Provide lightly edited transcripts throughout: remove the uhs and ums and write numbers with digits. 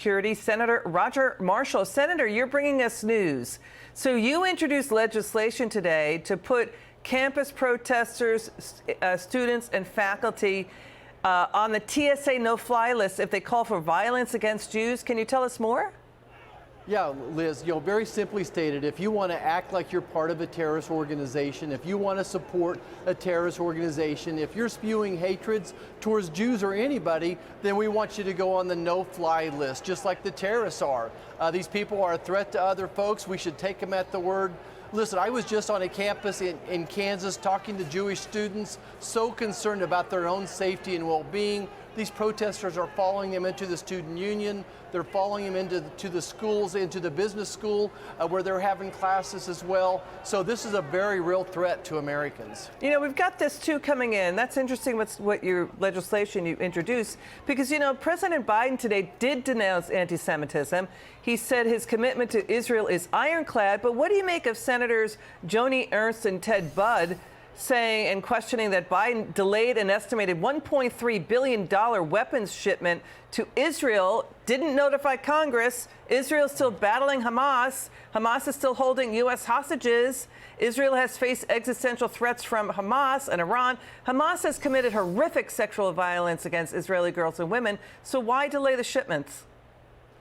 Security, Senator Roger Marshall. Senator, you're bringing us news. So you introduced legislation today to put campus protesters, students and faculty on the TSA no-fly list if they call for violence against Jews. Can you tell us more? Yeah, Liz, very simply stated, if you want to act like you're part of a terrorist organization, if you want to support a terrorist organization, if you're spewing hatreds towards Jews or anybody, then we want you to go on the no-fly list, just like the terrorists are. These people are a threat to other folks. We should take them at the word. Listen, I was just on a campus in Kansas talking to Jewish students, so concerned about their own safety and well-being. These protesters are following them into the student union. They're following them into the schools, into the business school, where they're having classes as well. So this is a very real threat to Americans. You know, we've got this too coming in. That's interesting what your legislation you introduced, because, you know, President Biden today did denounce anti-Semitism. He said his commitment to Israel is ironclad. But what do you make of Senators Joni Ernst and Ted Budd saying and questioning that Biden delayed an estimated $1.3 billion weapons shipment to Israel, didn't notify Congress? Israel's still battling Hamas. Hamas is still holding U.S. hostages. Israel has faced existential threats from Hamas and Iran. Hamas has committed horrific sexual violence against Israeli girls and women. So why delay the shipments?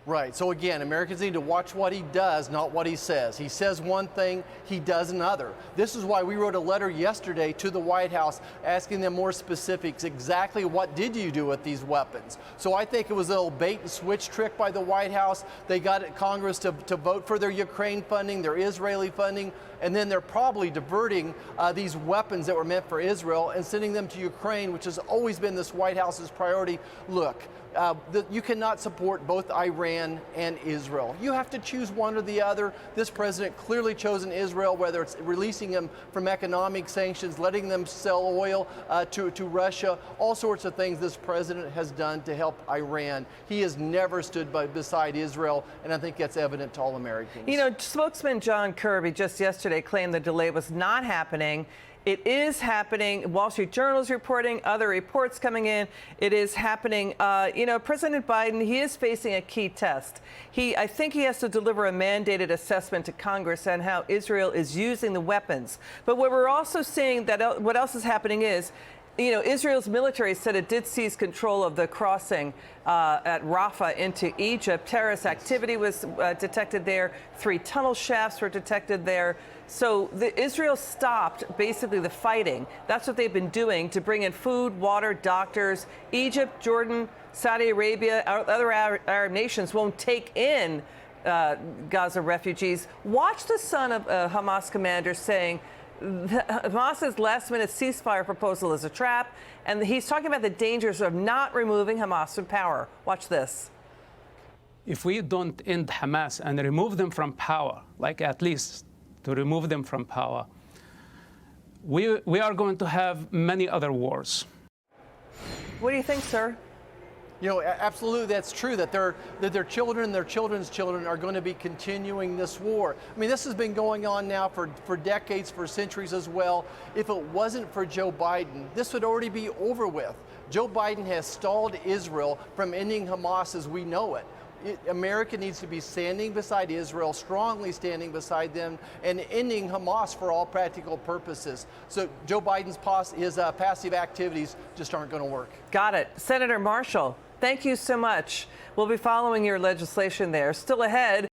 Right. So again, Americans need to watch what he does, not what he says. He says one thing, he does another. This is why we wrote a letter yesterday to the White House asking them more specifics. Exactly what did you do with these weapons? So I think it was a little bait and switch trick by the White House. They got Congress to vote for their Ukraine funding, their Israeli funding, and then they're probably diverting these weapons that were meant for Israel and sending them to Ukraine, which has always been this White House's priority. Look, you cannot support both Iran and Israel. You have to choose one or the other. This president clearly chosen Israel, whether it's releasing them from economic sanctions, letting them sell oil to Russia, all sorts of things this president has done to help Iran. He has never stood beside Israel, and I think that's evident to all Americans. You know, spokesman John Kirby just yesterday claimed the delay was not happening. It is happening. Wall Street Journal is reporting, other reports coming in. It is happening. You know, President Biden, he is facing a key test. I think he has to deliver a mandated assessment to Congress on how Israel is using the weapons. But what we're also seeing, that what else is happening is, you know, Israel's military said it did seize control of the crossing at Rafah into Egypt. Terrorist activity was detected there. 3 tunnel shafts were detected there. So Israel stopped basically the fighting. That's what they've been doing to bring in food, water, doctors. Egypt, Jordan, Saudi Arabia, other Arab nations won't take in Gaza refugees. Watch the son of a Hamas commander saying Hamas's last-minute ceasefire proposal is a trap, and he's talking about the dangers of not removing Hamas from power. Watch this. If we don't end Hamas and remove them from power, like at least to remove them from power, we are going to have many other wars. What do you think, sir? You know, absolutely, that's true, that their children and their children's children are going to be continuing this war. I mean, this has been going on now for decades, for centuries as well. If it wasn't for Joe Biden, this would already be over with. Joe Biden has stalled Israel from ending Hamas as we know it. America needs to be standing beside Israel, strongly standing beside them, and ending Hamas for all practical purposes. So Joe Biden's passive activities just aren't going to work. Got it. Senator Marshall, thank you so much. We'll be following your legislation there. Still ahead.